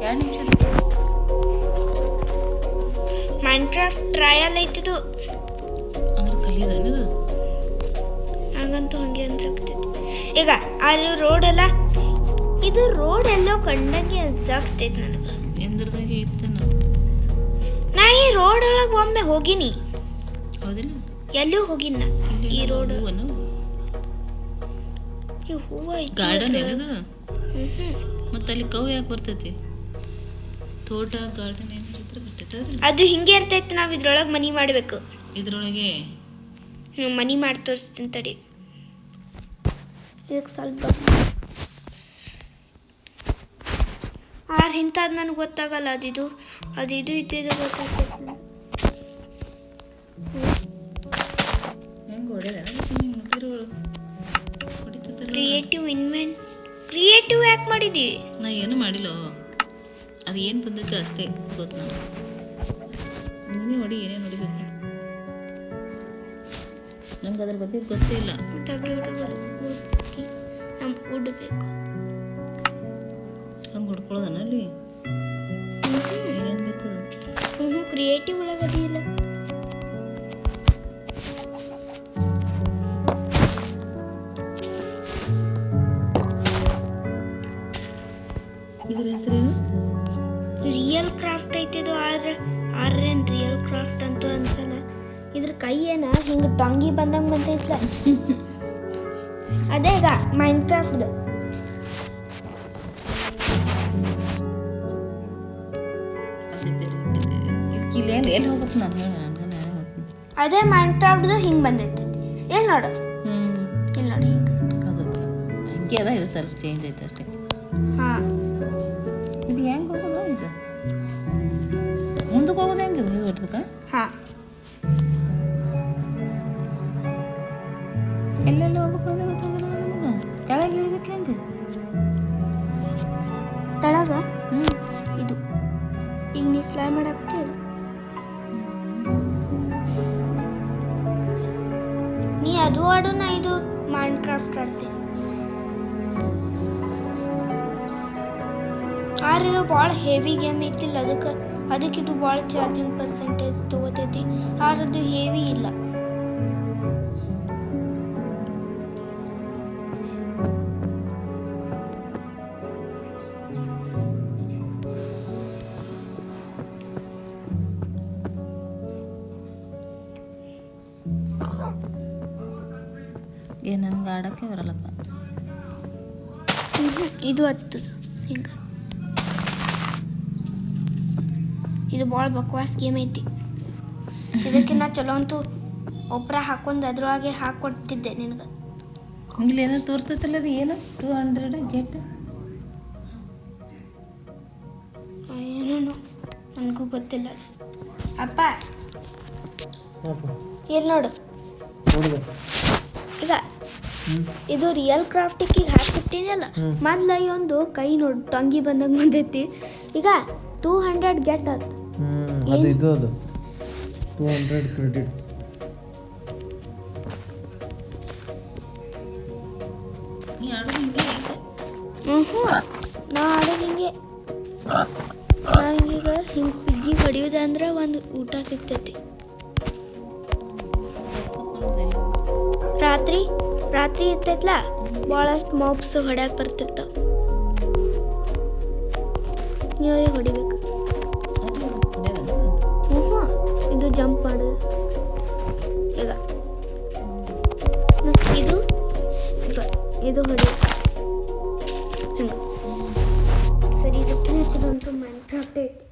2 ನಿಮಿಷ ಮೈನ್ಕ್ರಾಫ್ಟ್ ಟ್ರಯಲ್ ಐತಿದು ಅಂದ್ರೆ ಕಲಿಯೋದೇನಿದು ಹಾಗಂತೂ ಹಂಗೆ ಅನ್ಸಾಕ್ತೈತಿ. ಈಗ ಅಲ್ಲಿ ರೋಡ್ ಎಲ್ಲ ಇದು ರೋಡ್ ಎಲ್ಲೋ ಕಂಡಂಗೆ ಅನ್ಸಾಕ್ತೈತಿ ನನಗೆ. ಎಂದ್ರದಾಗೆ ಇತ್ತನ ನಾ ಈ ರೋಡ್ ಒಳಗೆ ಒಮ್ಮೆ ಹೋಗಿನಿ. ಹೌದಿಲ್ಲ ಎಲ್ಲೂ ಹೋಗಿನ ಈ ರೋಡ್. ಹೂವನು ಈ ಹೂವು ಗಾರ್ಡನ್ ಏನದು ಮತ್ತೆ ಅಲ್ಲಿ ಕವು ಯಾಕೆ ಬರ್ತೈತಿ? ತೋಟ ಗಾರ್ಡನ್ ಏನಾದ್ರು ಇದ್ರೆ ಬರ್ತೈತೆ ಅದಿಲ್ಲ. ಅದು ಹಿಂಗೆ ಇರ್ತೈತಿ. ನಾವು ಇದ್ರೊಳಗೆ ಮನಿ ಮಾಡಬೇಕು. ಇದ್ರೊಳಗೆ ಮನಿ ಮಾಡಿ ತೋರಿಸ್ತೀನಿ ತಡಿ. ಇದಕ್ಕೆ ಸ್ವಲ್ಪ ಇಂಥದ್ದು ನನಗೆ ಗೊತ್ತಾಗಲ್ಲ. ಅದು ಇದು ಇದ್ದಿದ್ದು ಗೊತ್ತಾಗ್ತೈತಿ. ಕ್ರಿಯೇಟಿವ್ ಯಾಕೆ ಮಾಡಿದಿ? ನಾ ಏನು ಮಾಡಿಲ್ಲ. ಅದು ಏನು ಬಂದೈತೆ ಅಷ್ಟೇ ಗೊತ್ತು ನನಗೆ. ನೀನೇ ಹೊಡಿ, ಏನೇನು ಹೊಡಿಬೇಕು ನಮ್ಗೆ ಅದ್ರ ಬಗ್ಗೆ ಗೊತ್ತೇ ಇಲ್ಲ. ನಮ್ಗೆ ಉಡ್ಬೇಕು. ಹಂಗೆ ಹೊಡ್ಕೊಳ್ಳೋದನ್ನ ಅಲ್ಲಿ ಏನೇನು ಬೇಕು? ಕ್ರಿಯೇಟಿವ್ ಒಳಗೆ ಅದೇ ಇಲ್ಲ. ಇದ್ರ ಹೆಸರೇನು? ರಿಯಲ್ ಕ್ರಾಫ್ಟ್ ಐತಿದು. ಆದ್ರೆ ಏನು ರಿಯಲ್ ಕ್ರಾಫ್ಟ್ ಅಂತೂ ಅನ್ಸಲ್ಲ. ಇದ್ರ ಕೈ ಏನ ಹಿಂಗೆ ಟೊಂಗಿ ಬಂದಂಗೆ ಬಂತೈತ್ಲ ಅದೇ ಈಗ ಮೈನ್ಕ್ರಾಫ್ಟ್ದು. ಎಲ್ಲಿ ಹೋಗ್ಬೇಕು ನಾನು ಹೇಳ ನನಗೆ ಅದೇ ಮೈನ್ಕ್ರಾಫ್ಟ್ದು ಹಿಂಗೆ ಬಂದೈತಿ. ಎಲ್ಲಿ ನೋಡು, ಇಲ್ಲಿ ನೋಡಿ ಹಿಂಗೆ. ಅದು ಹಂಗೆ ಅದ. ಇದು ಸ್ವಲ್ಪ ಚೇಂಜ್ ಐತೆ ಅಷ್ಟೇ. ಹಾಂ, ಇದು ಹೆಂಗೆ ಹೋಗೋದು? ಇದು ಮುಂದಕ್ಕೆ ಹೋಗೋದು ಹೆಂಗೆ? ಇದು ಹೊಡ್ಬೇಕಾ? ಹಾಂ, ಎಲ್ಲೆಲ್ಲ ಹೋಗ್ಬೇಕು ಅಂತ ಗೊತ್ತಾಗಲ್ಲ ನಮಗೆ. ಕೆಳಗೆ ಇಳಿಬೇಕು ಹೆಂಗೆ? ತಳಗ ಇದು ಈಗ ನೀವು ಫ್ಲೈ ಮಾಡಾಕ್ತೀರಿ. ನೀ ಅದು ಆಡು, ನಾ ಇದು ಮೈನ್ಕ್ರಾಫ್ಟ್ ಆಡ್ತೀನಿ. ಆದ್ರೆ ಇದು ಭಾಳ ಹೆವಿ ಗೇಮ್ ಐತಿಲ್ಲ. ಅದಕ್ಕೆ ಇದು ಭಾಳ ಚಾರ್ಜಿಂಗ್ ಪರ್ಸೆಂಟೇಜ್ ತಗೋತೈತಿ. ಆದ್ರೆ ಅದು ಹೆವಿ ಇಲ್ಲ. ನನಗೆ ಆಡೋಕ್ಕೆ ಬರಲ್ಲಪ್ಪ. ಇದು ಹತ್ತದು ಹಿಂಗೆ. ಇದು ಭಾಳ ಬಕ್ವಾಸ್ ಗೇಮ್ ಐತಿ. ಇದಕ್ಕಿನ್ನ ಚಲೋ ಅಂತೂ ಒಪ್ರಾ ಹಾಕೊಂಡು ಅದ್ರೊಳಗೆ ಹಾಕ್ಕೊಡ್ತಿದ್ದೆ ನಿನಗೆ. ಇಲ್ಲಿ ಏನೋ ತೋರಿಸ್ತೈತಲ್ಲ, ಅದು ಏನು 200 ಗೆಟ್ ಏನೋ ನನಗೂ ಗೊತ್ತಿಲ್ಲ. ಅಪ್ಪ ಎಲ್ಲಿ ನೋಡು. ಈಗ ಇದು ರಿಯಲ್ ಕ್ರಾಫ್ಟಿಗೆ ಹಾಕಿಟ್ಟಿನಲ್ಲ. ಮೊದ್ಲ ಒಂದು ಕೈ ನೋಡು ಟೊಂಗಿ ಬಂದಂಗೆ ಬಂದೈತಿ. ಈಗ 200 ಗೆಟ್ ಅದು. ಇದು 200 ಕ್ರೆಡಿಟ್ಸ್. ನಾ ಆಡೋದು ಹಿಂಗೆ. ನಾವೀಗ ಹಿಂಗೆ ಪಿಗ್ಗಿ ಹೊಡಿಯೋದಂದ್ರೆ ಒಂದು ಊಟ ಸಿಗ್ತೈತಿ. ರಾತ್ರಿ ಇರ್ತೈತ್ಲ, ಭಾಳಷ್ಟು ಮಾಬ್ಸ್ ಹೊಡ್ಯಾಕೆ ಬರ್ತಿರ್ತಾವ. ನೀವೇ ಹೊಡಿಬೇಕು. ಇದು ಜಂಪ್ ಮಾಡೋದು. ಈಗ ಇದು ಹೊಡಿ ಹಿಂಗೆ. ಸರಿ, ಇದಕ್ಕಿಂತ ಚಲೋ ಅಂತೂ ಮೈನ್ಕ್ರಾಫ್ಟ್ ಐತಿ.